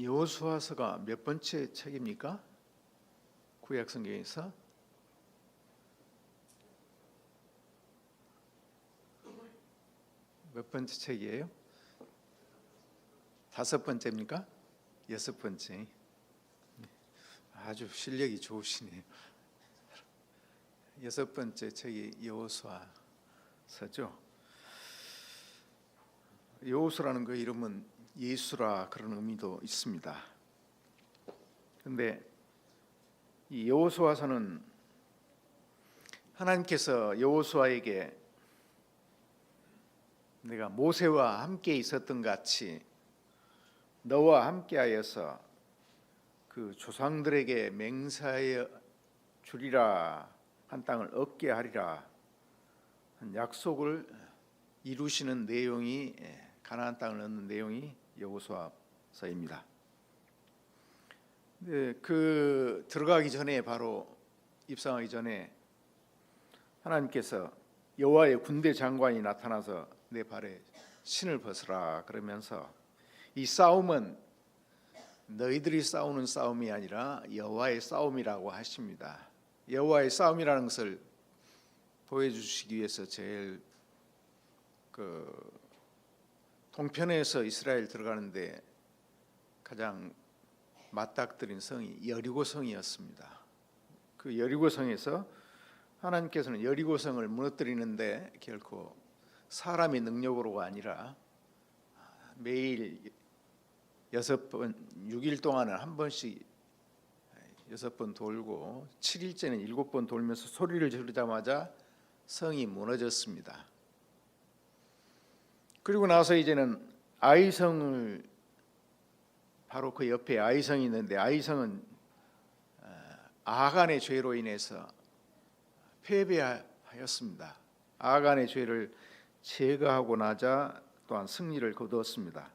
여호수아서가 몇 번째 책입니까? 구약 성경에서 몇 번째 책이에요? 다섯 번째입니까? 여섯 번째. 아주 실력이 좋으시네요. 여섯 번째 책이 여호수아서죠. 여호수라는 그 이름은 예수라 그런 의미도 있습니다. 그런데 이 여호수아서는 하나님께서 여호수아에게 내가 모세와 함께 있었던 같이 너와 함께하여서 그 조상들에게 맹세하여 주리라 한 땅을 얻게 하리라 한 약속을 이루시는 내용이 가나안 땅을 얻는 내용이 여호수아서입니다. 그 들어가기 전에 바로 입성하기 전에 하나님께서 여호와의 군대 장관이 나타나서 내 발에 신을 벗으라 그러면서 이 싸움은 너희들이 싸우는 싸움이 아니라 여호와의 싸움이라고 하십니다. 여호와의 싸움이라는 것을 보여주시기 위해서 제일 동편에서 이스라엘 들어가는데 가장 맞닥뜨린 성이 여리고성이었습니다. 그 여리고성에서 하나님께서는 여리고성을 무너뜨리는데 결코 사람의 능력으로가 아니라 매일 6번 6일 동안은 한 번씩 6번 돌고 7일째는 7번 돌면서 소리를 지르자마자 성이 무너졌습니다. 그리고 나서 이제는 아이성을 바로 그 옆에 아이성이 있는데 아이성은 아간의 죄로 인해서 패배하였습니다. 아간의 죄를 제거하고 나자 또한 승리를 거두었습니다.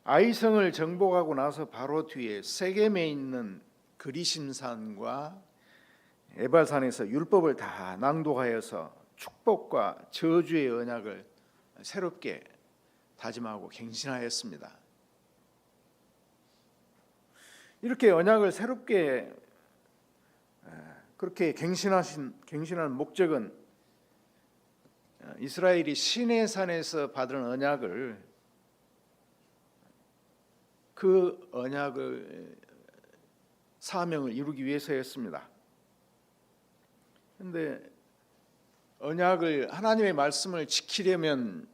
아이성을 정복하고 나서 바로 뒤에 세겜에 있는 그리심산과 에발산에서 율법을 다 낭독하여서 축복과 저주의 언약을 새롭게 다짐하고 갱신하였습니다. 이렇게 언약을 새롭게 그렇게 갱신한 목적은 이스라엘이 시내산에서 받은 언약을 그 언약을 사명을 이루기 위해서였습니다. 그런데 언약을 하나님의 말씀을 지키려면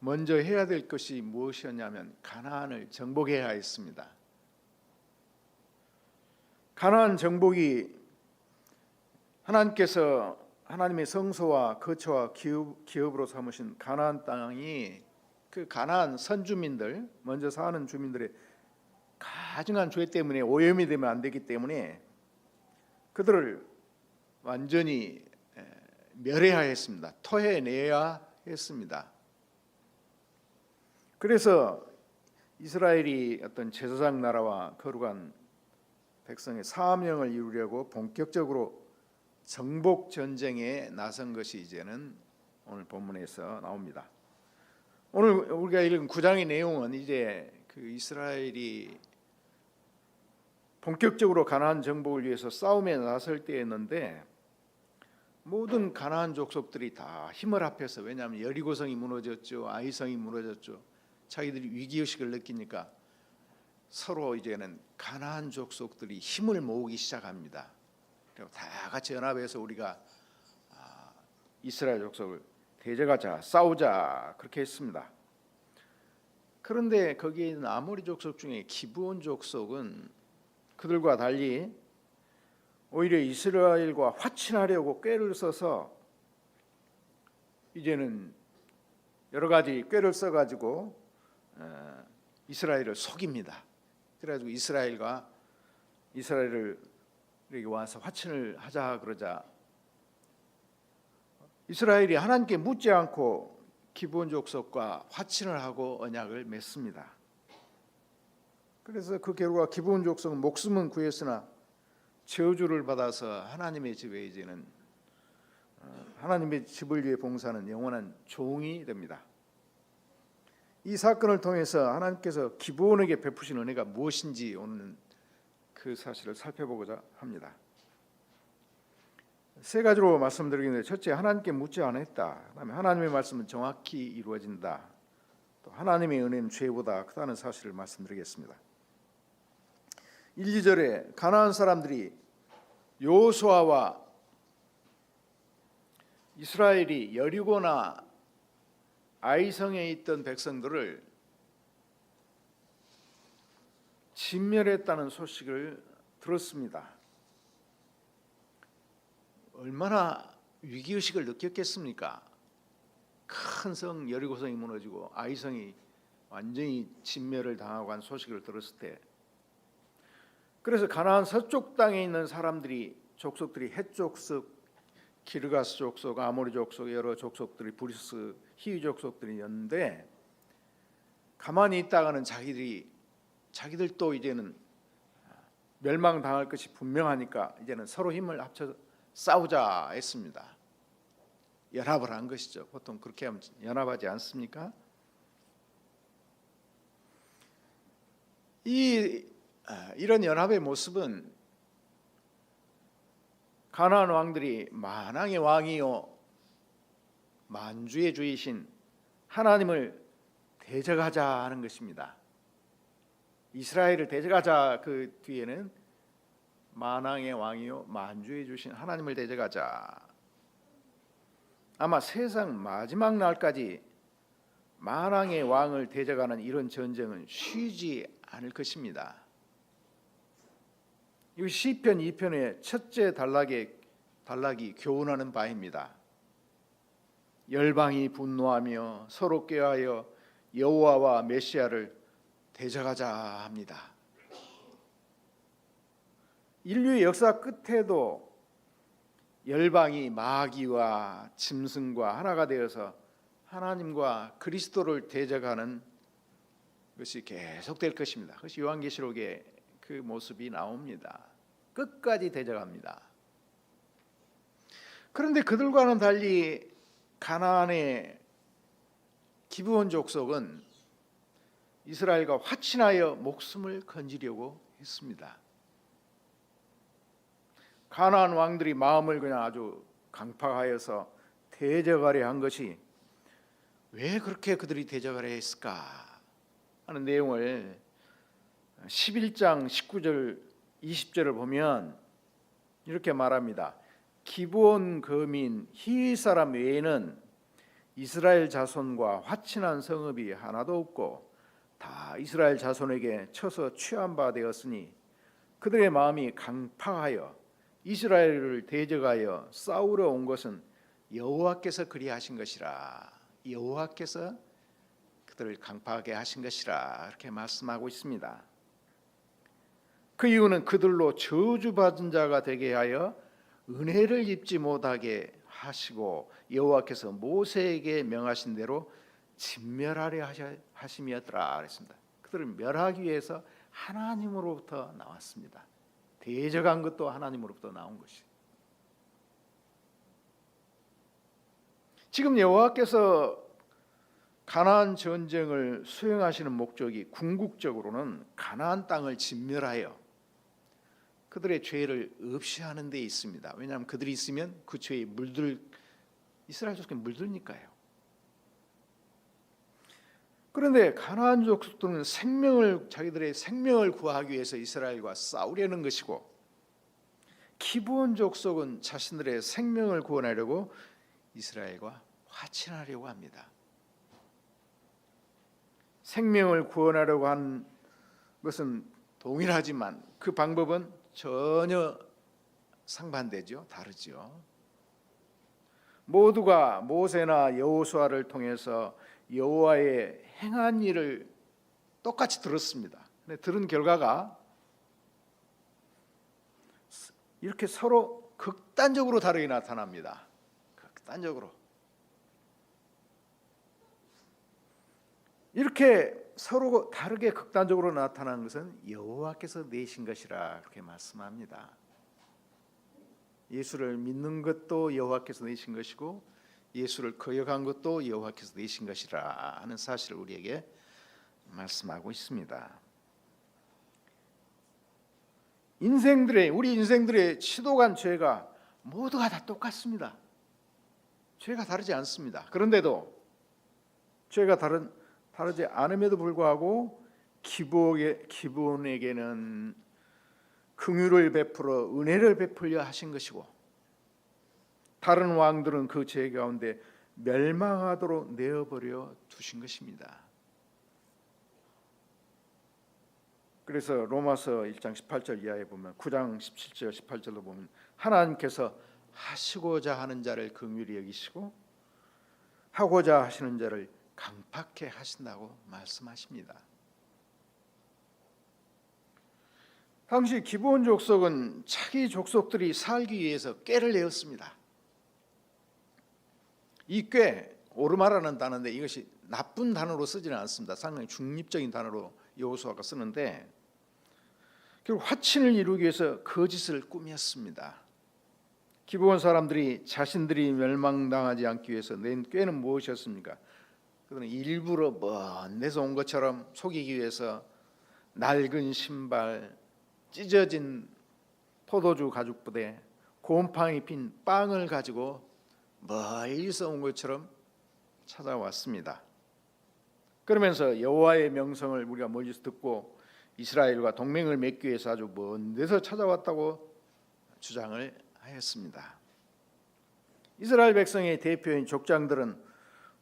먼저 해야 될 것이 무엇이었냐면 가나안을 정복해야 했습니다. 가나안 정복이 하나님께서 하나님의 성소와 거처와 기업으로 삼으신 가나안 땅이 그 가나안 선주민들 먼저 사는 주민들의 가증한 죄 때문에 오염이 되면 안 되기 때문에 그들을 완전히 멸해야했습니다. 토해내야 했습니다. 그래서 이스라엘이 어떤 제사장 나라와 거룩한 백성의 사명을 이루려고 본격적으로 정복 전쟁에 나선 것이 이제는 오늘 본문에서 나옵니다. 오늘 우리가 읽은 9장의 내용은 이제 그 이스라엘이 본격적으로 가나안 정복을 위해서 싸움에 나설 때였는데 모든 가나안 족속들이 다 힘을 합해서 왜냐하면 여리고성이 무너졌죠. 아이성이 무너졌죠. 자기들이 위기의식을 느끼니까 서로 이제는 가나안 족속들이 힘을 모으기 시작합니다. 그리고 다 같이 연합해서 우리가 이스라엘 족속을 대적하자, 싸우자 그렇게 했습니다. 그런데 거기에 있는 아모리 족속 중에 기브온 족속은 그들과 달리 오히려 이스라엘과 화친하려고 꾀를 써서 이제는 여러 가지 꾀를 써가지고 이스라엘을 속입니다. 그래가지고 이스라엘을 여기 와서 화친을 하자 그러자 이스라엘이 하나님께 묻지 않고 기브온 족속과 화친을 하고 언약을 맺습니다. 그래서 그 결과 기브온 족속은 목숨은 구했으나 저주를 받아서 하나님의 집에 이제는 하나님의 집을 위해 봉사하는 영원한 종이 됩니다. 이 사건을 통해서 하나님께서 기브온에게 베푸신 은혜가 무엇인지 오늘 그 사실을 살펴보고자 합니다. 세 가지로 말씀드리겠는데, 첫째, 하나님께 묻지 않았다. 그다음에 하나님의 말씀은 정확히 이루어진다. 또 하나님의 은혜는 죄보다 크다는 사실을 말씀드리겠습니다. 1, 2절에 가나안 사람들이 여호수아와 이스라엘이 여리고나 아이성에 있던 백성들을 진멸했다는 소식을 들었습니다. 얼마나 위기의식을 느꼈겠습니까? 큰 성 여리고성이 무너지고 아이성이 완전히 진멸을 당하고 한 소식을 들었을 때, 그래서 가나안 서쪽 땅에 있는 사람들이, 족속들이 헷 족속, 기르가스 족속, 아모리 족속, 여러 족속들이, 브리스, 히위 족속들이었는데, 가만히 있다가는 자기들도 이제는 멸망당할 것이 분명하니까 이제는 서로 힘을 합쳐 싸우자 했습니다. 연합을 한 것이죠. 보통 그렇게 하면 연합하지 않습니까? 이런 연합의 모습은 가나안 왕들이 만왕의 왕이요 만주의 주이신 하나님을 대적하자 하는 것입니다. 이스라엘을 대적하자, 그 뒤에는 만왕의 왕이요 만주의 주신 하나님을 대적하자. 아마 세상 마지막 날까지 만왕의 왕을 대적하는 이런 전쟁은 쉬지 않을 것입니다. 이 시편 2편의 첫째 단락이 교훈하는 바입니다. 열방이 분노하며 서로 꾀하여 여호와와 메시아를 대적하자 합니다. 인류의 역사 끝에도 열방이 마귀와 짐승과 하나가 되어서 하나님과 그리스도를 대적하는 것이 계속될 것입니다. 그것이 요한계시록에 그 모습이 나옵니다. 끝까지 대적합니다. 그런데 그들과는 달리 가나안의 기브온 족속은 이스라엘과 화친하여 목숨을 건지려고 했습니다. 가나안 왕들이 마음을 그냥 아주 강팍하여서 대적하려 한 것이, 왜 그렇게 그들이 대적하려 했을까 하는 내용을 11장 19절 20절을 보면 이렇게 말합니다. 기브온 거민 히위 사람 외에는 이스라엘 자손과 화친한 성읍이 하나도 없고 다 이스라엘 자손에게 쳐서 취한 바 되었으니 그들의 마음이 강팍하여 이스라엘을 대적하여 싸우러 온 것은 여호와께서 그리하신 것이라. 여호와께서 그들을 강팍하게 하신 것이라, 이렇게 말씀하고 있습니다. 그 이유는 그들로 저주받은 자가 되게 하여 은혜를 입지 못하게 하시고 여호와께서 모세에게 명하신 대로 진멸하려 하심이었더라 그랬습니다. 그들을 멸하기 위해서 하나님으로부터 나왔습니다. 대적한 것도 하나님으로부터 나온 것이. 지금 여호와께서 가나안 전쟁을 수행하시는 목적이 궁극적으로는 가나안 땅을 진멸하여 그들의 죄를 없이 하는 데 있습니다. 왜냐하면 그들이 있으면 그 죄에 이스라엘 족속에 물들니까요. 그런데 가나안 족속들은 자기들의 생명을 구하기 위해서 이스라엘과 싸우려는 것이고, 기브온 족속은 자신들의 생명을 구원하려고 이스라엘과 화친하려고 합니다. 생명을 구원하려고 한 것은 동일하지만 그 방법은 전혀 상반되죠. 다르죠. 모두가 모세나 여호수아를 통해서 여호와의 행한 일을 똑같이 들었습니다. 근데 들은 결과가 이렇게 서로 극단적으로 다르게 나타납니다. 극단적으로. 이렇게 서로 다르게 극단적으로 나타나는 것은 여호와께서 내신 것이라 그렇게 말씀합니다. 예수를 믿는 것도 여호와께서 내신 것이고 예수를 거역한 것도 여호와께서 내신 것이라 하는 사실을 우리에게 말씀하고 있습니다. 우리 인생들의 치도간 죄가 모두가 다 똑같습니다. 죄가 다르지 않습니다. 그런데도 죄가 다르지 않음에도 불구하고 기본에게는 긍휼을 베풀어 은혜를 베풀려 하신 것이고, 다른 왕들은 그 죄 가운데 멸망하도록 내어버려 두신 것입니다. 그래서 로마서 1장 18절 이하에 보면, 9장 17절 18절로 보면 하나님께서 하시고자 하는 자를 긍휼히 여기시고 하고자 하시는 자를 강팍해 하신다고 말씀하십니다. 당시 기브온 족속은 자기 족속들이 살기 위해서 꾀를 내었습니다. 이 꾀, 오르마라는 단어인데 이것이 나쁜 단어로 쓰지는 않습니다. 상당히 중립적인 단어로 여호수아가 쓰는데, 결국 화친을 이루기 위해서 거짓을 꾸몄습니다. 기브온 사람들이 자신들이 멸망당하지 않기 위해서 낸 꾀는 무엇이었습니까? 그들은 일부러 먼 데서 온 것처럼 속이기 위해서 낡은 신발, 찢어진 포도주 가죽 부대, 곰팡이 핀 빵을 가지고 멀리서 온 것처럼 찾아왔습니다. 그러면서 여호와의 명성을 우리가 멀리서 듣고 이스라엘과 동맹을 맺기 위해서 아주 먼 데서 찾아왔다고 주장을 하였습니다. 이스라엘 백성의 대표인 족장들은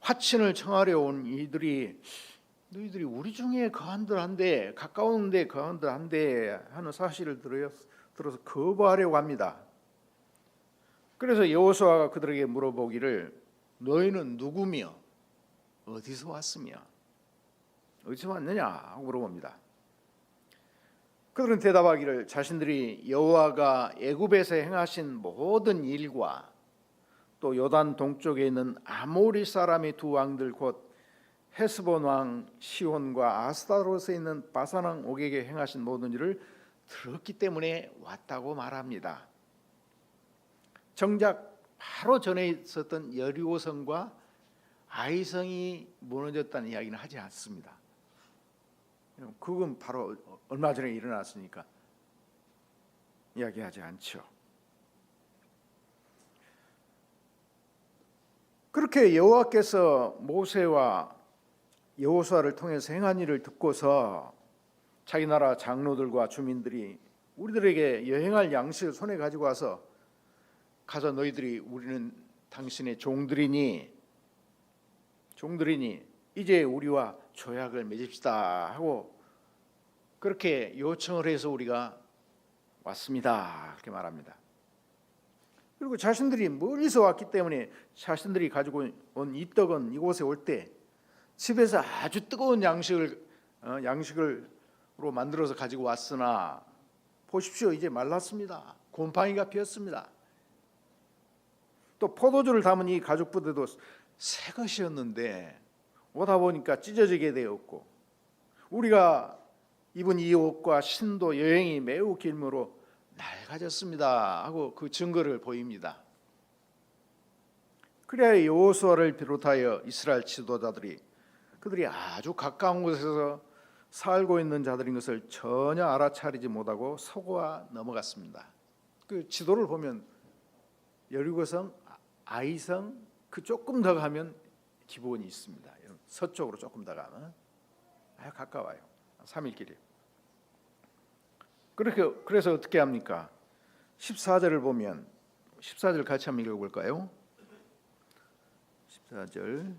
화친을 청하려 온 너희들이 우리 중에 거한들 한데, 가까운 데 거한들 한데 하는 사실을 들어서 거부하려고 합니다. 그래서 여호수아가 그들에게 물어보기를, 너희는 누구며 어디서 왔으며 어디서 왔느냐 하고 물어봅니다. 그들은 대답하기를, 자신들이 여호와가 애굽에서 행하신 모든 일과 또 요단 동쪽에 있는 아모리 사람의 두 왕들 곧 헤스본 왕 시혼과 아스타롯에 있는 바산 왕 옥에게 행하신 모든 일을 들었기 때문에 왔다고 말합니다. 정작 바로 전에 있었던 여리고성과 아이성이 무너졌다는 이야기는 하지 않습니다. 그건 바로 얼마 전에 일어났으니까 이야기하지 않죠. 그렇게 여호와께서 모세와 여호수아를 통해서 행한 일을 듣고서 자기 나라 장로들과 주민들이 우리들에게 여행할 양식을 손에 가지고 와서 너희들이 우리는 당신의 종들이니 이제 우리와 조약을 맺읍시다 하고 그렇게 요청을 해서 우리가 왔습니다. 그렇게 말합니다. 그리고 자신들이 멀리서 왔기 때문에 자신들이 가지고 온 이 떡은 이곳에 올 때 집에서 아주 뜨거운 양식으로 만들어서 가지고 왔으나 보십시오, 이제 말랐습니다. 곰팡이가 피었습니다. 또 포도주를 담은 이 가죽 부대도 새 것이었는데 오다 보니까 찢어지게 되었고, 우리가 입은 이 옷과 신도 여행이 매우 길므로 낡아졌습니다 하고 그 증거를 보입니다. 그래야 여호수아를 비롯하여 이스라엘 지도자들이 그들이 아주 가까운 곳에서 살고 있는 자들인 것을 전혀 알아차리지 못하고 서고와 넘어갔습니다. 그 지도를 보면 여리고성, 아이성, 그 조금 더 가면 기브온이 있습니다. 서쪽으로 조금 더 가면 아주 가까워요. 3일 길이에요. 그래서 어떻게 합니까? 14절을 보면 14절 같이 한번 읽어볼까요? 14절,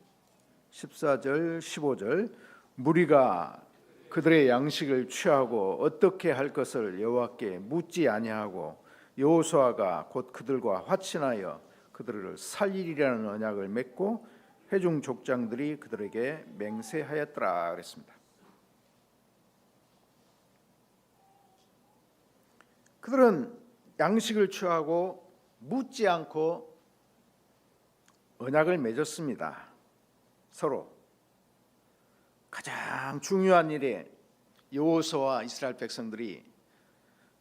15절 무리가 그들의 양식을 취하고 어떻게 할 것을 여호와께 묻지 아니하고 여호수아가 곧 그들과 화친하여 그들을 살리리라는 언약을 맺고 회중 족장들이 그들에게 맹세하였더라 그랬습니다. 그들은 양식을 취하고 묻지 않고 언약을 맺었습니다. 서로 가장 중요한 일에 여호수아와 이스라엘 백성들이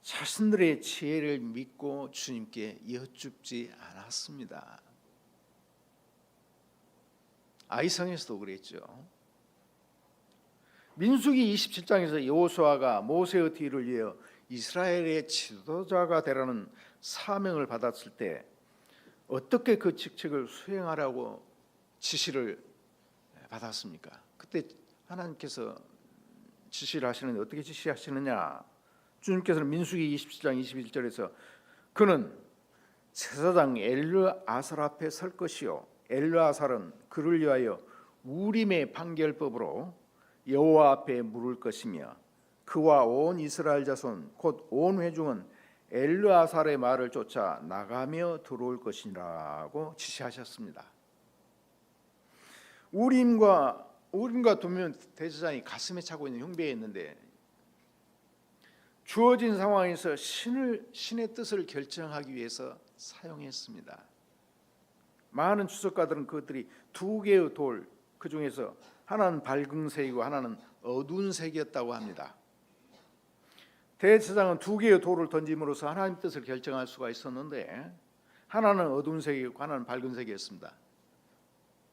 자신들의 지혜를 믿고 주님께 여쭙지 않았습니다. 아이성에서도 그랬죠. 민수기 27장에서 여호수아가 모세의 뒤를 이어 이스라엘의 지도자가 되라는 사명을 받았을 때 어떻게 그 직책을 수행하라고 지시를 받았습니까? 그때 하나님께서 지시를 하시는데 어떻게 지시하시느냐? 주님께서는 민수기 27장 21절에서 그는 제사장 엘르아살 앞에 설 것이요 엘르아살은 그를 위하여 우림의 판결법으로 여호와 앞에 물을 것이며 그와 온 이스라엘 자손 곧 온 회중은 엘르아살의 말을 쫓아 나가며 들어올 것이라고 지시하셨습니다. 우림과 두면 대제사장이 가슴에 차고 있는 흉배였는데 주어진 상황에서 신의 뜻을 결정하기 위해서 사용했습니다. 많은 추석가들은 그것들이 두 개의 돌, 그 중에서 하나는 밝은 색이고 하나는 어두운 색이었다고 합니다. 대제사장은 두 개의 돌을 던짐으로써 하나님 뜻을 결정할 수가 있었는데 하나는 어두운 색이고 하나는 밝은 색이었습니다.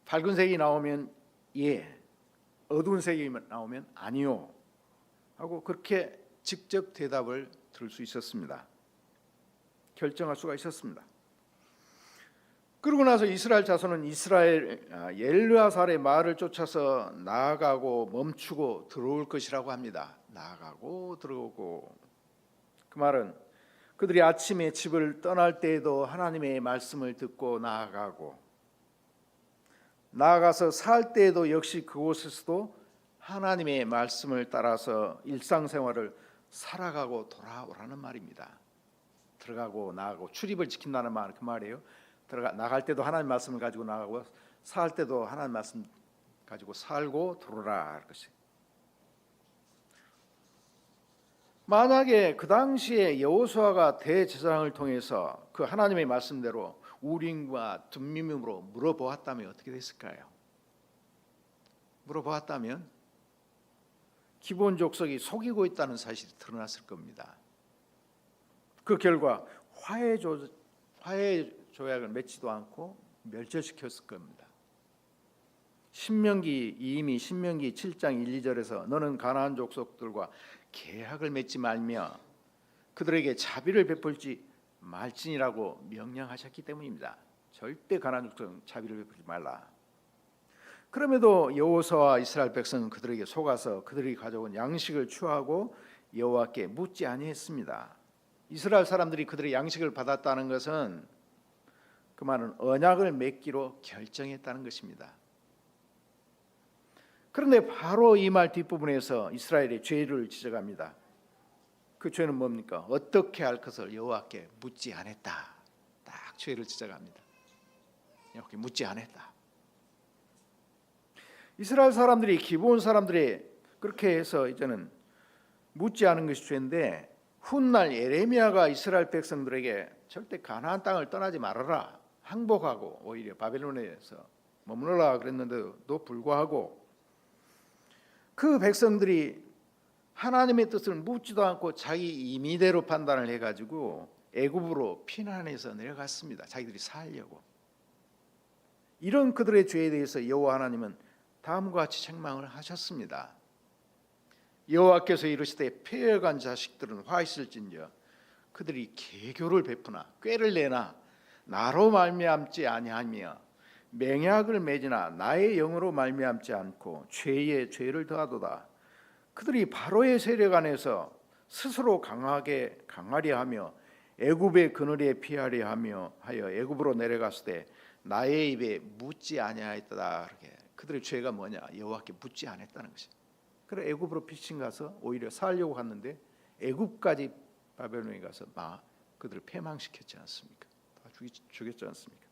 밝은 색이 나오면 예, 어두운 색이 나오면 아니요 하고 그렇게 직접 대답을 들을 수 있었습니다. 결정할 수가 있었습니다. 그러고 나서 이스라엘 자손은 엘르아살의 말을 쫓아서 나아가고 멈추고 들어올 것이라고 합니다. 나아가고 들어오고, 그 말은 그들이 아침에 집을 떠날 때에도 하나님의 말씀을 듣고 나아가서 살 때에도 역시 그곳에서도 하나님의 말씀을 따라서 일상생활을 살아가고 돌아오라는 말입니다. 들어가고 나가고 출입을 지킨다는 말, 그 말이에요. 나갈 때도 하나님 말씀을 가지고 나가고 살 때도 하나님 말씀 가지고 살고 들어오라 할 것이. 만약에 그 당시에 여호수아가 대제사장을 통해서 그 하나님의 말씀대로 우림과 둠밈으로 물어보았다면 어떻게 됐을까요? 물어보았다면 기본 족속이 속이고 있다는 사실이 드러났을 겁니다. 그 결과 화해 조약을 맺지도 않고 멸절시켰을 겁니다. 이미 신명기 7장 1, 2절에서 너는 가나안 족속들과 계약을 맺지 말며 그들에게 자비를 베풀지 말지니라고 명령하셨기 때문입니다. 절대 가나안 족속은 자비를 베풀지 말라. 그럼에도 여호수아와 이스라엘 백성은 그들에게 속아서 그들이 가져온 양식을 취하고 여호와께 묻지 아니했습니다. 이스라엘 사람들이 그들의 양식을 받았다는 것은 그 말은 언약을 맺기로 결정했다는 것입니다. 그런데 바로 이 말 뒷부분에서 이스라엘의 죄를 지적합니다. 그 죄는 뭡니까? 어떻게 할 것을 여호와께 묻지 않았다. 딱 죄를 지적합니다. 여호와께 묻지 않았다. 이스라엘 사람들이 기본 사람들이 그렇게 해서 이제는 묻지 않은 것이 죄인데 훗날 예레미야가 이스라엘 백성들에게 절대 가나안 땅을 떠나지 말아라, 항복하고 오히려 바벨론에서 머무르라 그랬는데도 불구하고 그 백성들이 하나님의 뜻을 묻지도 않고 자기 임의대로 판단을 해가지고 애굽으로 피난해서 내려갔습니다. 자기들이 살려고. 이런 그들의 죄에 대해서 여호와 하나님은 다음과 같이 책망을 하셨습니다. 여호와께서 이르시되 폐허간 자식들은 화 있을진저 그들이 계교를 베푸나 꾀를 내나 나로 말미암지 아니하며 맹약을 맺으나 나의 영으로 말미암지 않고 죄에 죄를 더하도다. 그들이 바로의 세력 안에서 스스로 강하려 하며 애굽의 그늘에 피하려 하며 하여 애굽으로 내려갔을 때 나의 입에 묻지 아니하였다. 이렇게 그들의 죄가 뭐냐? 여호와께 묻지 않았다는 것이. 그래 애굽으로 피신 가서 오히려 살려고 갔는데 애굽까지 바벨론에 가서 그들을 패망시켰지 않습니까? 다 죽였지 않습니까?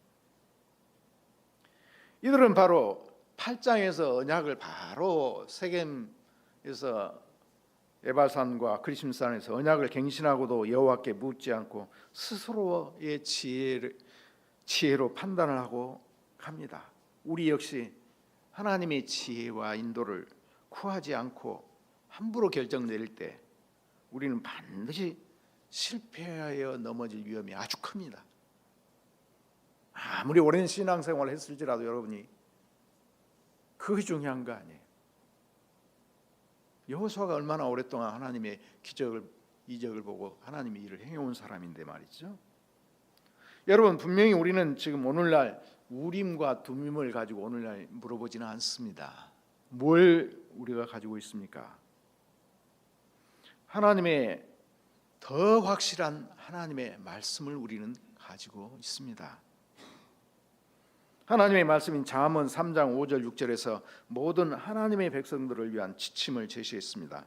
이들은 바로 8장에서 언약을 바로 세겜에서 에발산과 그리심산에서 언약을 갱신하고도 여호와께 묻지 않고 스스로의 지혜로 판단을 하고 갑니다. 우리 역시 하나님의 지혜와 인도를 구하지 않고 함부로 결정 내릴 때 우리는 반드시 실패하여 넘어질 위험이 아주 큽니다. 아무리 오랜 신앙생활을 했을지라도 여러분이 그게 중요한 거 아니에요. 여호수아가 얼마나 오랫동안 하나님의 기적을 이적을 보고 하나님의 일을 행해온 사람인데 말이죠. 여러분, 분명히 우리는 지금 오늘날 우림과 둠임을 가지고 오늘날 물어보지는 않습니다. 뭘 우리가 가지고 있습니까? 하나님의 더 확실한 하나님의 말씀을 우리는 가지고 있습니다. 하나님의 말씀인 잠언 3장 5절 6절에서 모든 하나님의 백성들을 위한 지침을 제시했습니다.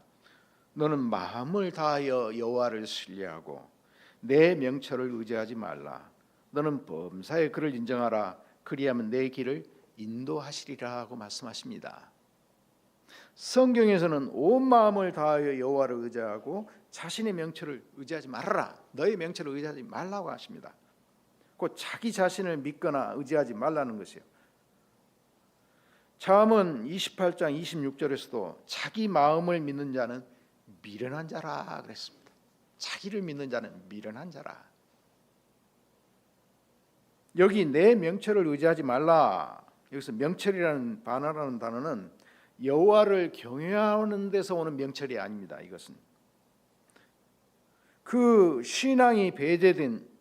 너는 마음을 다하여 여호와를 신뢰하고 내 명철을 의지하지 말라. 너는 범사에 그를 인정하라. 그리하면 내 길을 인도하시리라 하고 말씀하십니다. 성경에서는 온 마음을 다하여 여호와를 의지하고 자신의 명철을 의지하지 말아라. 너의 명철을 의지하지 말라고 하십니다. 곧 자기 자신을 믿거나 의지하지 말라는 것이에요. 잠언 28장 26절에서도 자기 마음을 믿는 자는 미련한 자라 그랬습니다. 자기를 믿는 자는 미련한 자라. 여기 내 명철을 의지하지 말라. 여기서 명철이라는 반어라는 단어는 여호와를 경외하는 데서 오는 명철이 아닙니다. 이것은 그 신앙이 배제된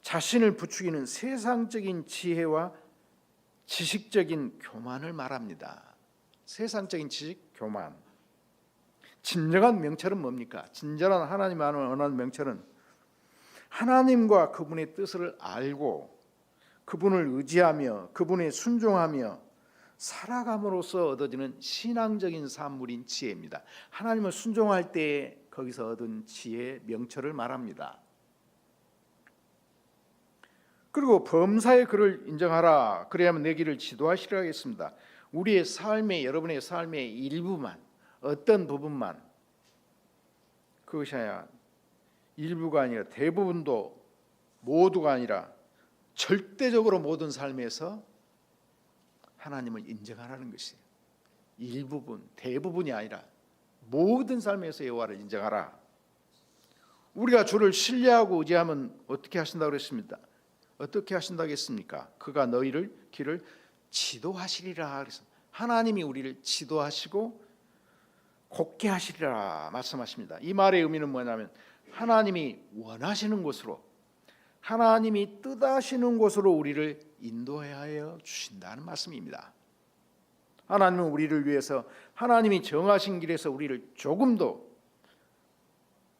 자신을 부추기는 세상적인 지혜와 지식적인 교만을 말합니다. 세상적인 지식, 교만. 진정한 명철은 뭡니까? 진정한 하나님 안에 원하는 명철은 하나님과 그분의 뜻을 알고 그분을 의지하며 그분에 순종하며 살아감으로써 얻어지는 신앙적인 산물인 지혜입니다. 하나님을 순종할 때 거기서 얻은 지혜, 명철을 말합니다. 그리고 범사에 그를 인정하라. 그래야만 내 길을 지도하시리라 하겠습니다. 우리의 삶의, 여러분의 삶의 일부만, 어떤 부분만, 그것이 아니라 일부가 아니라 대부분도, 모두가 아니라 절대적으로 모든 삶에서 하나님을 인정하라는 것이에요. 일부분, 대부분이 아니라 모든 삶에서 여호와를 인정하라. 우리가 주를 신뢰하고 의지하면 어떻게 하신다고 그랬습니다. 어떻게 하신다고 했습니까? 그가 너희를 길을 지도하시리라 그래서 하나님이 우리를 지도하시고 곱게 하시리라 말씀하십니다. 이 말의 의미는 뭐냐면 하나님이 원하시는 곳으로, 하나님이 뜻하시는 곳으로 우리를 인도하여 주신다는 말씀입니다. 하나님은 우리를 위해서 하나님이 정하신 길에서 우리를 조금도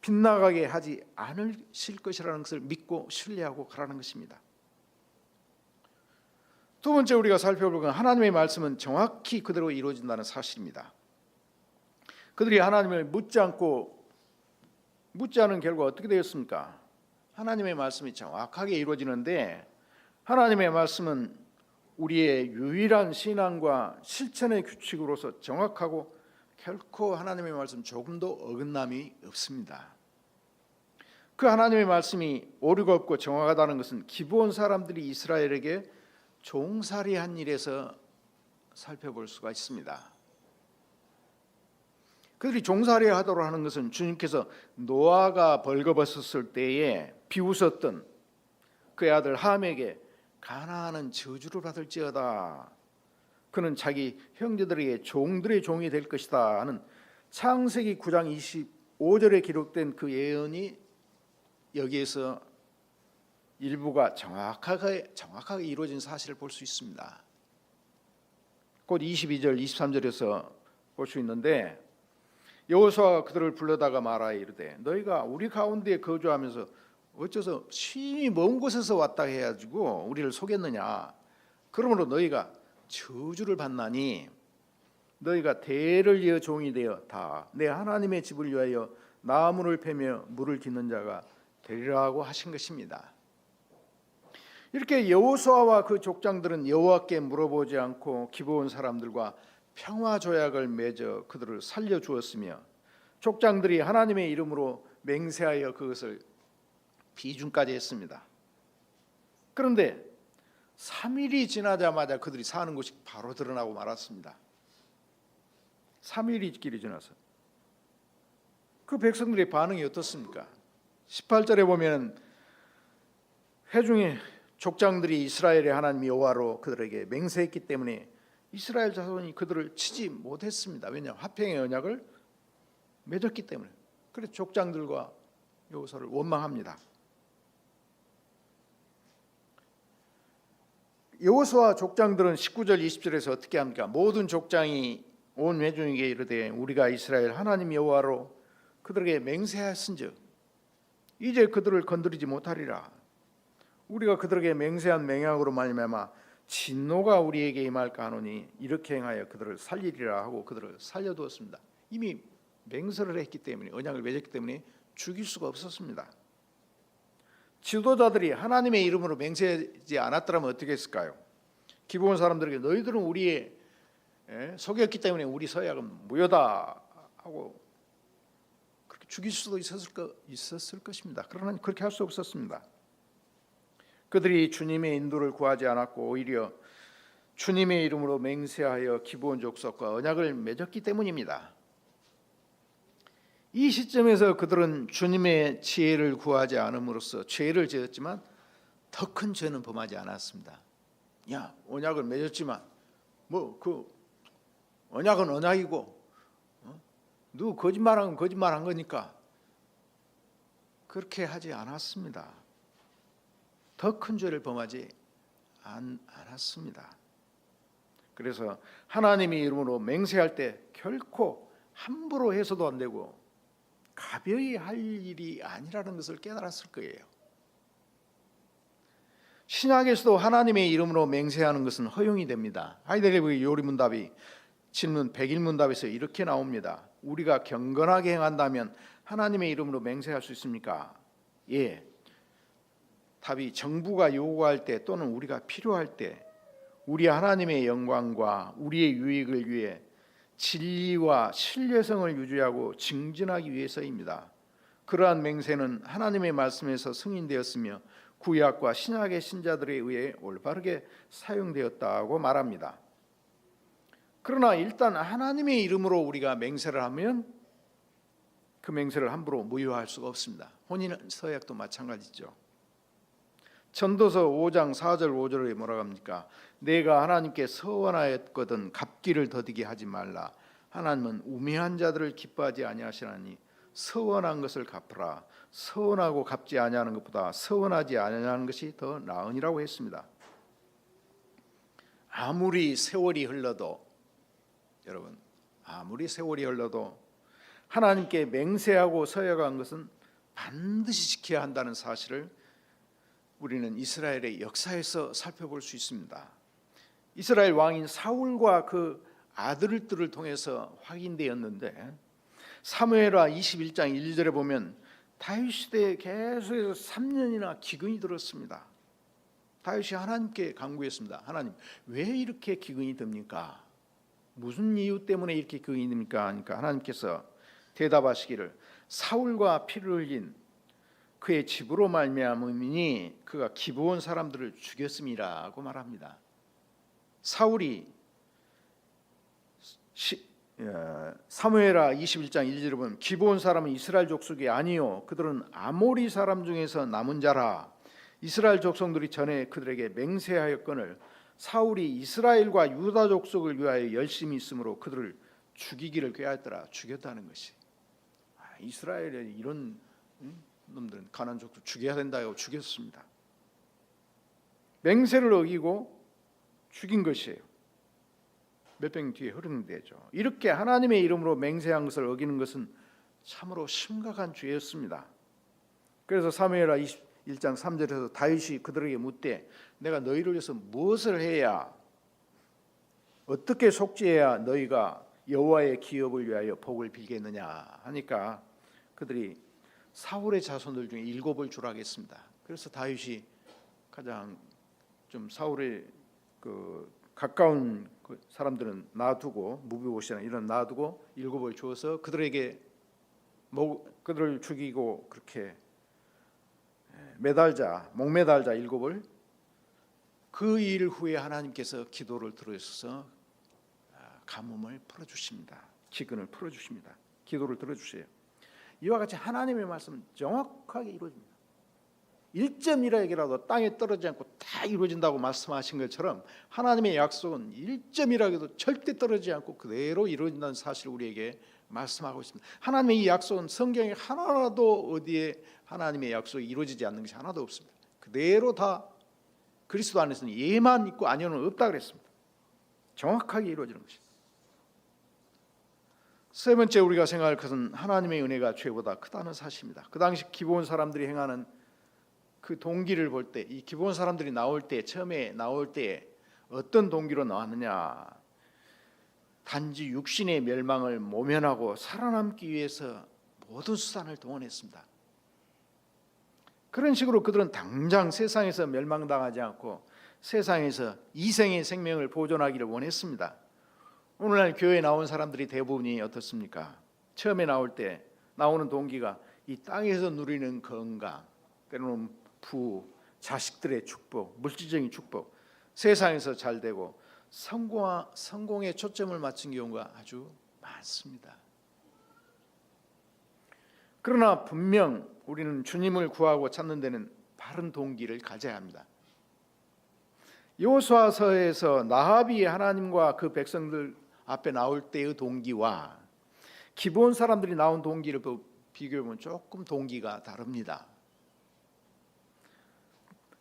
빗나가게 하지 않으실 것이라는 것을 믿고 신뢰하고 가라는 것입니다. 두 번째 우리가 살펴볼 건 하나님의 말씀은 정확히 그대로 이루어진다는 사실입니다. 그들이 하나님을 묻지 않은 결과 어떻게 되었습니까? 하나님의 말씀이 정확하게 이루어지는데 하나님의 말씀은 우리의 유일한 신앙과 실천의 규칙으로서 정확하고 결코 하나님의 말씀 조금도 어긋남이 없습니다. 그 하나님의 말씀이 오류가 없고 정확하다는 것은 기브온 사람들이 이스라엘에게 종살이한 일에서 살펴볼 수가 있습니다. 그들이 종살이하도록 하는 것은 주님께서 노아가 벌거벗었을 때에 비웃었던 그의 아들 함에게 가나안은 저주를 받을지어다. 그는 자기 형제들에게 종들의 종이 될 것이다 하는 창세기 9장 25절에 기록된 그 예언이 여기에서 일부가 정확하게 이루어진 사실을 볼 수 있습니다. 곧 22절 23절에서 볼 수 있는데 여호수아가 그들을 불러다가 말하여 이르되 너희가 우리 가운데에 거주하면서 어째서 심히 먼 곳에서 왔다 해가지고 우리를 속였느냐. 그러므로 너희가 저주를 받나니 너희가 대를 이어 종이 되어 다 내 하나님의 집을 위하여 나무를 패며 물을 깃는 자가 되리라고 하신 것입니다. 이렇게 여호수아와 그 족장들은 여호와께 물어보지 않고 기브온 사람들과 평화 조약을 맺어 그들을 살려주었으며 족장들이 하나님의 이름으로 맹세하여 그것을 비준까지 했습니다. 그런데 3일이 지나자마자 그들이 사는 곳이 바로 드러나고 말았습니다. 3일이 길이 지나서 그 백성들의 반응이 어떻습니까? 18절에 보면 회중의 족장들이 이스라엘의 하나님 여호와로 그들에게 맹세했기 때문에 이스라엘 자손이 그들을 치지 못했습니다. 왜냐하면 화평의 언약을 맺었기 때문에. 그래서 족장들과 여호수아를 원망합니다. 여호수아 족장들은 19절 20절에서 어떻게 합니까? 모든 족장이 온 회중에게 이르되 우리가 이스라엘 하나님 여호와로 그들에게 맹세하였은즉 이제 그들을 건드리지 못하리라. 우리가 그들에게 맹세한 맹약으로 말미암아 진노가 우리에게 임할까 하노니 이렇게 행하여 그들을 살리리라 하고 그들을 살려두었습니다. 이미 맹세를 했기 때문에, 언약을 맺었기 때문에 죽일 수가 없었습니다. 지도자들이 하나님의 이름으로 맹세하지 않았더라면 어떻게 했을까요? 기브온 사람들에게 너희들은 우리의 속였기 때문에 우리 서약은 무효다 하고 그렇게 죽일 수도 있었을 것입니다. 그러나 그렇게 할 수 없었습니다. 그들이 주님의 인도를 구하지 않았고 오히려 주님의 이름으로 맹세하여 기브온 족속과 언약을 맺었기 때문입니다. 이 시점에서 그들은 주님의 지혜를 구하지 않음으로써 죄를 지었지만 더 큰 죄는 범하지 않았습니다. 야, 언약을 맺었지만 그 언약은 언약이고 누구 거짓말하면 거짓말한 거니까 그렇게 하지 않았습니다. 더 큰 죄를 범하지 않았습니다. 그래서 하나님의 이름으로 맹세할 때 결코 함부로 해서도 안 되고 가벼이 할 일이 아니라는 것을 깨달았을 거예요. 신약에서도 하나님의 이름으로 맹세하는 것은 허용이 됩니다. 하이델베르 요리문답이 질문 101문답에서 이렇게 나옵니다. 우리가 경건하게 행한다면 하나님의 이름으로 맹세할 수 있습니까? 예. 답이 정부가 요구할 때 또는 우리가 필요할 때 우리 하나님의 영광과 우리의 유익을 위해 진리와 신뢰성을 유지하고 증진하기 위해서입니다. 그러한 맹세는 하나님의 말씀에서 승인되었으며 구약과 신약의 신자들에 의해 올바르게 사용되었다고 말합니다. 그러나 일단 하나님의 이름으로 우리가 맹세를 하면 그 맹세를 함부로 무효할 수가 없습니다. 혼인 서약도 마찬가지죠. 전도서 5장 4절 5절에 뭐라고 합니까? 내가 하나님께 서원하였거든 갚기를 더디게 하지 말라. 하나님은 우매한 자들을 기뻐하지 아니하시나니 서원한 것을 갚으라. 서원하고 갚지 아니하는 것보다 서원하지 아니하는 것이 더 나으니라고 했습니다. 아무리 세월이 흘러도 여러분, 아무리 세월이 흘러도 하나님께 맹세하고 서약한 것은 반드시 지켜야 한다는 사실을 우리는 이스라엘의 역사에서 살펴볼 수 있습니다. 이스라엘 왕인 사울과 그 아들들을 통해서 확인되었는데 사무엘하 21장 1절에 보면 다윗 시대에 계속해서 3년이나 기근이 들었습니다. 다윗이 하나님께 간구했습니다. 하나님, 왜 이렇게 기근이 듭니까? 무슨 이유 때문에 이렇게 기근이 듭니까? 하니까 하나님께서 대답하시기를 사울과 피를 흘린 그의 집으로 말미암으니 그가 기브온 사람들을 죽였음이라고 말합니다. 사울이 사무엘하 21장 1절에 보면 기브온 사람은 이스라엘 족속이 아니요 그들은 아모리 사람 중에서 남은 자라. 이스라엘 족속들이 전에 그들에게 맹세하였거늘 사울이 이스라엘과 유다 족속을 위하여 열심히 있으므로 그들을 죽이기를 꾀하였더라. 죽였다는 것이 이스라엘의 이런 놈들은 가나안 족속 죽여야 된다고 죽였습니다. 맹세를 어기고 죽인 것이에요. 몇백 년 뒤에 흐르는 데죠. 이렇게 하나님의 이름으로 맹세한 것을 어기는 것은 참으로 심각한 죄였습니다. 그래서 사무엘하 21장 3절에서 다윗이 그들에게 묻되 내가 너희를 위해서 무엇을 해야 어떻게 속죄해야 너희가 여호와의 기업을 위하여 복을 빌겠느냐 하니까 그들이 사울의 자손들 중에 7을 주라겠습니다. 그래서 다윗이 가장 좀 사울의 그 가까운 그 사람들은 놔두고 무비보시나 이런 놔두고 7을 주어서 그들에게 그들을 죽이고 그렇게 목매달자 7을 그 일 후에 하나님께서 기도를 들으셔서 가뭄을 풀어주십니다. 기근을 풀어주십니다. 기도를 들어주세요. 이와 같이 하나님의 말씀은 정확하게 이루어집니다. 1점이라도 땅에 떨어지지 않고 다 이루어진다고 말씀하신 것처럼 하나님의 약속은 1점이라도 절대 떨어지지 않고 그대로 이루어진다는 사실을 우리에게 말씀하고 있습니다. 하나님의 이 약속은 성경에 하나라도 어디에 하나님의 약속이 이루어지지 않는 것이 하나도 없습니다. 그대로 다 그리스도 안에서는 예만 있고 아니오는 없다 그랬습니다. 정확하게 이루어지는 것입니다. 세 번째 우리가 생각할 것은 하나님의 은혜가 죄보다 크다는 사실입니다. 그 당시 기브온 사람들이 행하는 그 동기를 볼 때, 이 기브온 사람들이 나올 때, 처음에 나올 때 어떤 동기로 나왔느냐? 단지 육신의 멸망을 모면하고 살아남기 위해서 모든 수단을 동원했습니다. 그런 식으로 그들은 당장 세상에서 멸망당하지 않고 세상에서 이생의 생명을 보존하기를 원했습니다. 오늘날 교회에 나온 사람들이 대부분이 어떻습니까? 처음에 나올 때 나오는 동기가 이 땅에서 누리는 건강, 때로는 부, 자식들의 축복, 물질적인 축복, 세상에서 잘 되고 성공에 초점을 맞춘 경우가 아주 많습니다. 그러나 분명 우리는 주님을 구하고 찾는 데는 바른 동기를 가져야 합니다. 여호수아서에서 나합이 하나님과 그 백성들 앞에 나올 때의 동기와 기브온 사람들이 나온 동기를 비교해보면 조금 동기가 다릅니다.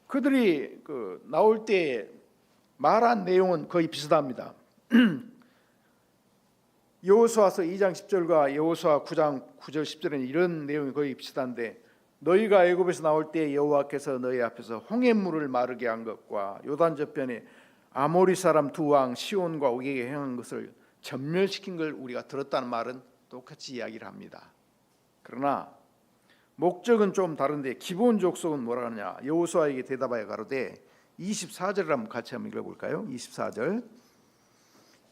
그들이 나올 때 말한 내용은 거의 비슷합니다. 여호수아서 2장 10절과 여호수아 9장 9절 10절에는 이런 내용이 거의 비슷한데, 너희가 애굽에서 나올 때 여호와께서 너희 앞에서 홍해물을 마르게 한 것과 요단 저편에 아모리 사람 두 왕 시온과 옥에게 행한 것을 전멸시킨 걸 우리가 들었다는 말은 똑같이 이야기를 합니다. 그러나 목적은 좀 다른데 기본 족속은 뭐라 하느냐? 여호수아에게 대답하여 가로되 24절을 한번 같이 한번 읽어볼까요? 24절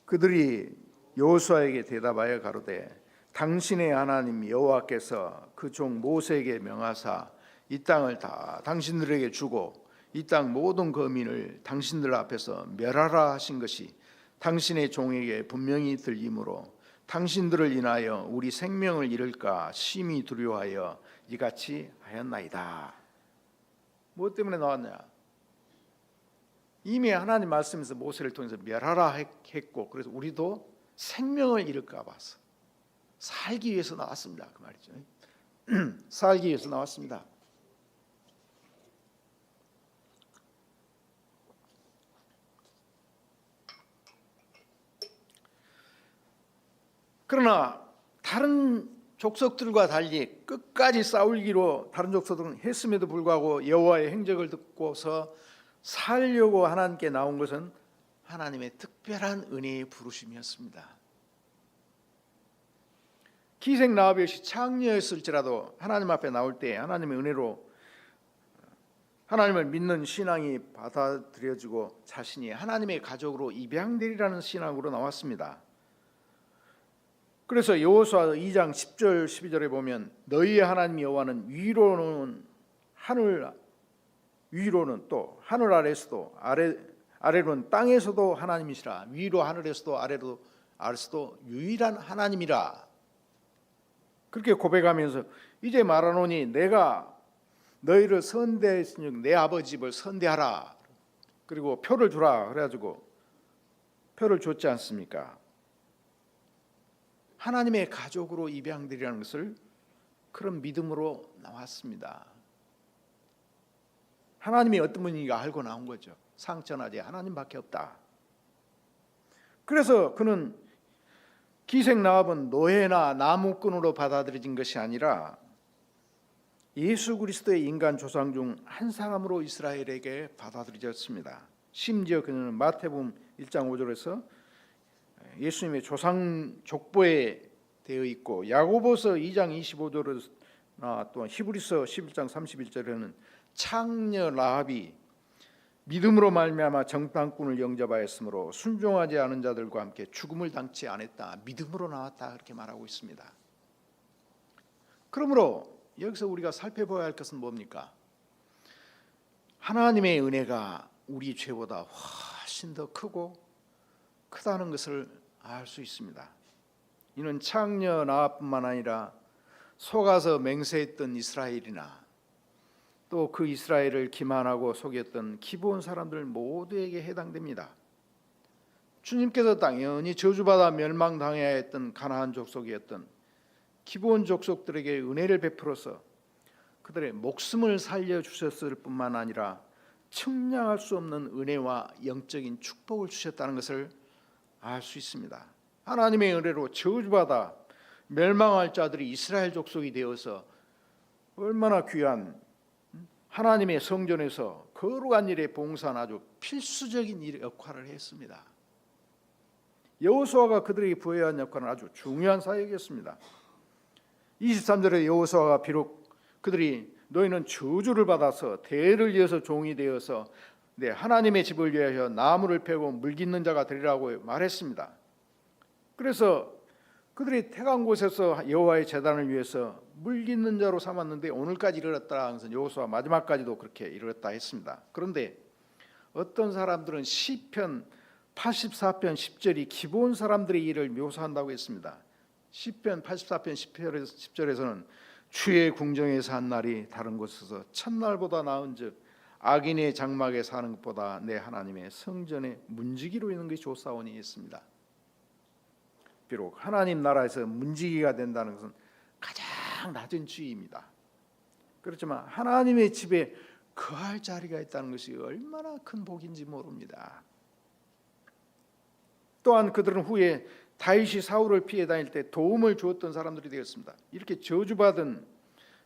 그들이 여호수아에게 대답하여 가로되 당신의 하나님 여호와께서 그 종 모세에게 명하사 이 땅을 다 당신들에게 주고 이 땅 모든 거민을 당신들 앞에서 멸하라 하신 것이 당신의 종에게 분명히 들리므로 당신들을 인하여 우리 생명을 잃을까 심히 두려워하여 이같이 하였나이다. 무엇 때문에 나왔냐? 이미 하나님 말씀에서 모세를 통해서 멸하라 했고, 그래서 우리도 생명을 잃을까 봐서 살기 위해서 나왔습니다. 그 말이죠. 살기 위해서 나왔습니다. 그러나 다른 족속들과 달리 끝까지 싸우기로 다른 족속들은 했음에도 불구하고 여호와의 행적을 듣고서 살려고 하나님께 나온 것은 하나님의 특별한 은혜의 부르심이었습니다. 기생 나합이 창녀였을지라도 하나님 앞에 나올 때 하나님의 은혜로 하나님을 믿는 신앙이 받아들여지고 자신이 하나님의 가족으로 입양되리라는 신앙으로 나왔습니다. 그래서 여호수아 2장 10절 12절에 보면 너희의 하나님 여호와는 위로는 또 하늘 아래서도 아래로는 땅에서도 하나님이시라. 위로 하늘에서도 아래서도 유일한 하나님이라. 그렇게 고백하면서 이제 말하노니 내가 너희를 선대했으니 내 아버지 집을 선대하라. 그리고 표를 주라. 그래가지고 표를 줬지 않습니까? 하나님의 가족으로 입양되리라는 것을 그런 믿음으로 나왔습니다. 하나님이 어떤 분인가 알고 나온 거죠. 상천하지 하나님밖에 없다. 그래서 그는 기생 나합은 노예나 나무꾼으로 받아들여진 것이 아니라 예수 그리스도의 인간 조상 중 한 사람으로 이스라엘에게 받아들여졌습니다. 심지어 그는 마태복음 1장 5절에서 예수님의 조상 족보에 되어 있고, 야고보서 2장 25절에나 또한 히브리서 11장 31절에는 창녀 라합이 믿음으로 말미암아 정탐꾼을 영접하였으므로 순종하지 않은 자들과 함께 죽음을 당치 않았다. 믿음으로 나왔다. 그렇게 말하고 있습니다. 그러므로 여기서 우리가 살펴봐야 할 것은 뭡니까? 하나님의 은혜가 우리 죄보다 훨씬 더 크다는 것을 알 수 있습니다. 이는 창녀 나합뿐만 아니라 속아서 맹세했던 이스라엘이나 또 그 이스라엘을 기만하고 속였던 기브온 사람들 모두에게 해당됩니다. 주님께서 당연히 저주받아 멸망당해야 했던 가나안 족속이었던 기브온 족속들에게 은혜를 베풀어서 그들의 목숨을 살려주셨을 뿐만 아니라 측량할 수 없는 은혜와 영적인 축복을 주셨다는 것을 알 수 있습니다. 하나님의 은혜로 저주받아 멸망할 자들이 이스라엘 족속이 되어서 얼마나 귀한 하나님의 성전에서 거룩한 일에 봉사한 아주 필수적인 역할을 했습니다. 여호수아가 그들에게 부여한 역할은 아주 중요한 사역이었습니다. 23절에 여호수아가 비록 그들이 너희는 저주를 받아서 대를 이어서 종이 되어서 하나님의 집을 위하여 나무를 패고 물깃는 자가 되리라고 말했습니다. 그래서 그들이 택한 곳에서 여호와의 제단을 위해서 물깃는 자로 삼았는데 오늘까지 이르렀다 하면서 여호수아 마지막까지도 그렇게 이르렀다 했습니다. 그런데 어떤 사람들은 시편 84편 10절이 기브온 사람들의 일을 묘사한다고 했습니다. 시편 84편 10절에서는 주의 궁정에서 한 날이 다른 곳에서 첫날보다 나은즉 악인의 장막에 사는 것보다 내 하나님의 성전에 문지기로 있는 것이 좋사오니 했습니다. 비록 하나님 나라에서 문지기가 된다는 것은 가장 낮은 지위입니다. 그렇지만 하나님의 집에 거할 자리가 있다는 것이 얼마나 큰 복인지 모릅니다. 또한 그들은 후에 다윗이 사울을 피해 다닐 때 도움을 주었던 사람들이 되었습니다. 이렇게 저주받은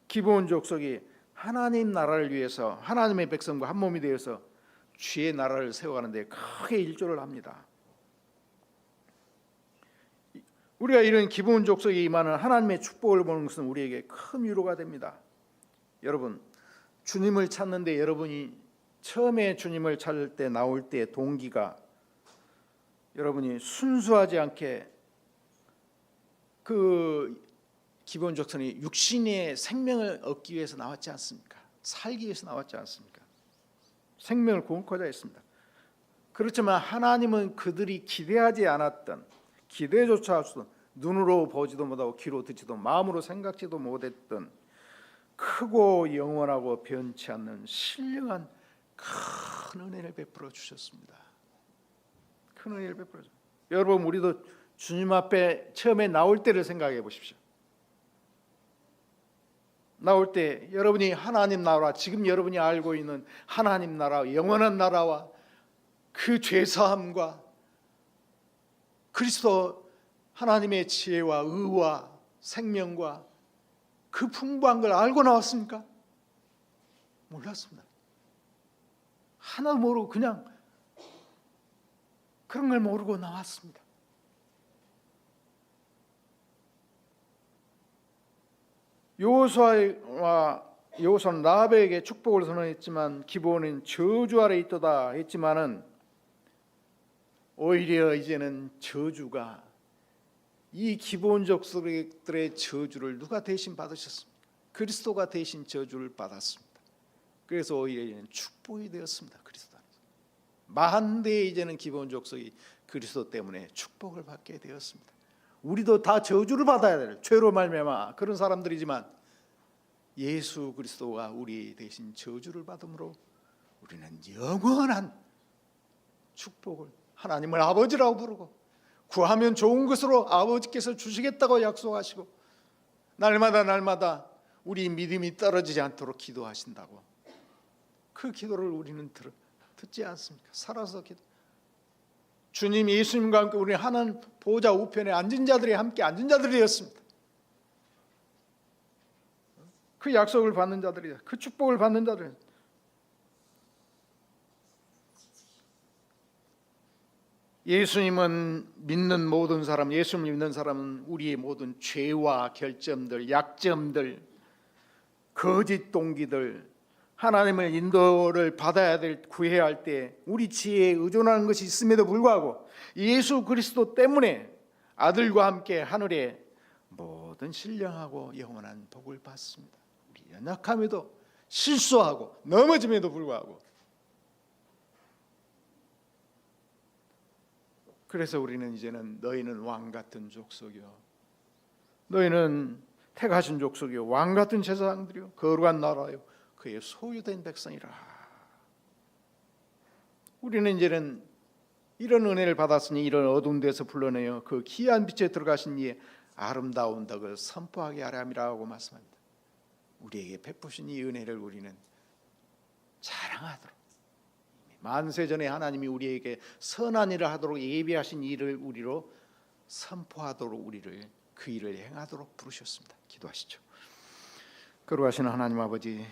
기브온 족속이 하나님 나라를 위해서 하나님의 백성과 한 몸이 되어서 주의 나라를 세워가는 데 크게 일조를 합니다. 우리가 이런 기브온 족속에 임하는 하나님의 축복을 보는 것은 우리에게 큰 위로가 됩니다. 여러분, 주님을 찾는데 여러분이 처음에 주님을 찾을 때 나올 때 동기가 여러분이 순수하지 않게 그 기브온 족속이 육신의 생명을 얻기 위해서 나왔지 않습니까? 살기 위해서 나왔지 않습니까? 생명을 구원코자 했습니다. 그렇지만 하나님은 그들이 기대하지 않았던 기대조차 할 수 없는 눈으로 보지도 못하고 귀로 듣지도 마음으로 생각지도 못했던 크고 영원하고 변치 않는 신령한 큰 은혜를 베풀어 주셨습니다. 큰 은혜를 베풀어 주셨습니다. 여러분, 우리도 주님 앞에 처음에 나올 때를 생각해 보십시오. 나올 때 여러분이 하나님 나라, 지금 여러분이 알고 있는 하나님 나라, 영원한 나라와 그 죄사함과 그리스도 하나님의 지혜와 의와 생명과 그 풍부한 걸 알고 나왔습니까? 몰랐습니다. 하나도 모르고 그냥 그런 걸 모르고 나왔습니다. 여호수아는 라합에게 축복을 선언했지만 기브온은 저주 아래 있도다 했지만은 오히려 이제는 저주가 이 기브온 족속들의 저주를 누가 대신 받으셨습니까? 그리스도가 대신 저주를 받았습니다. 그래서 오히려 이제는 축복이 되었습니다. 그리스도 안에서 만대에 이제는 기브온 족속이 그리스도 때문에 축복을 받게 되었습니다. 우리도 다 저주를 받아야 될 죄로 말미암아 그런 사람들이지만 예수 그리스도가 우리 대신 저주를 받음으로 우리는 영원한 축복을 하나님을 아버지라고 부르고 구하면 좋은 것으로 아버지께서 주시겠다고 약속하시고 날마다 우리 믿음이 떨어지지 않도록 기도하신다고 그 기도를 우리는 듣지 않습니까? 살아서 기도. 주님 예수님과 함께 우리 하나님 보좌 우편에 앉은 자들이 함께 앉은 자들이 되었습니다. 그 약속을 받는 자들이다. 그 축복을 받는 자들. 예수님은 믿는 모든 사람, 예수님 믿는 사람은 우리의 모든 죄와 결점들, 약점들, 거짓 동기들, 하나님의 인도를 받아야 될, 구해야 할 때 우리 지혜에 의존하는 것이 있음에도 불구하고 예수 그리스도 때문에 아들과 함께 하늘에 모든 신령하고 영원한 복을 받습니다. 우리 연약함에도 실수하고 넘어짐에도 불구하고. 그래서 우리는 이제는 너희는 왕같은 족속이요, 너희는 택하신 족속이요, 왕같은 제사장들이요, 거룩한 나라요, 그의 소유된 백성이라. 우리는 이제는 이런 은혜를 받았으니 이런 어두운 데서 불러내어 그 귀한 빛에 들어가신 이의 아름다운 덕을 선포하게 하려 함이라고 말씀합니다. 우리에게 베푸신 이 은혜를 우리는 자랑하도록, 만세전에 하나님이 우리에게 선한 일을 하도록 예비하신 일을 우리로 선포하도록 우리를 그 일을 행하도록 부르셨습니다. 기도하시죠. 거룩하신 하나님 아버지,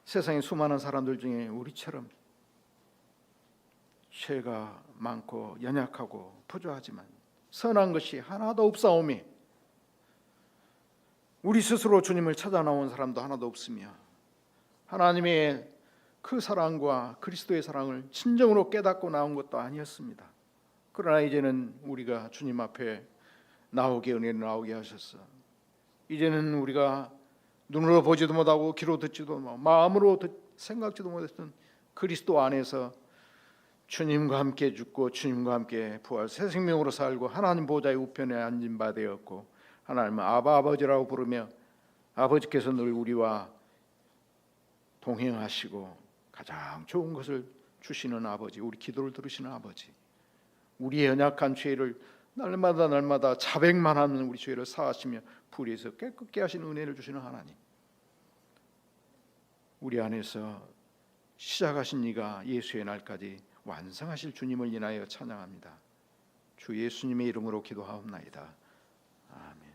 세상의 수많은 사람들 중에 우리처럼 죄가 많고 연약하고 부조하지만 선한 것이 하나도 없사오니 우리 스스로 주님을 찾아 나온 사람도 하나도 없으며 하나님의 그 사랑과 그리스도의 사랑을 진정으로 깨닫고 나온 것도 아니었습니다. 그러나 이제는 우리가 주님 앞에 나오게 은혜를 나오게 하셨어. 이제는 우리가 눈으로 보지도 못하고 귀로 듣지도 못하고 마음으로 생각지도 못했던 그리스도 안에서 주님과 함께 죽고 주님과 함께 부활 새 생명으로 살고 하나님 보좌의 우편에 앉은 바 되었고 하나님은 아버지라고 부르며 아버지께서 늘 우리와 동행하시고 가장 좋은 것을 주시는 아버지, 우리 기도를 들으시는 아버지, 우리의 연약한 죄를 날마다 자백만 하는 우리 죄를 사하시며 불의에서 깨끗게 하시는 은혜를 주시는 하나님, 우리 안에서 시작하신 이가 예수의 날까지 완성하실 주님을 인하여 찬양합니다. 주 예수님의 이름으로 기도하옵나이다. 아멘.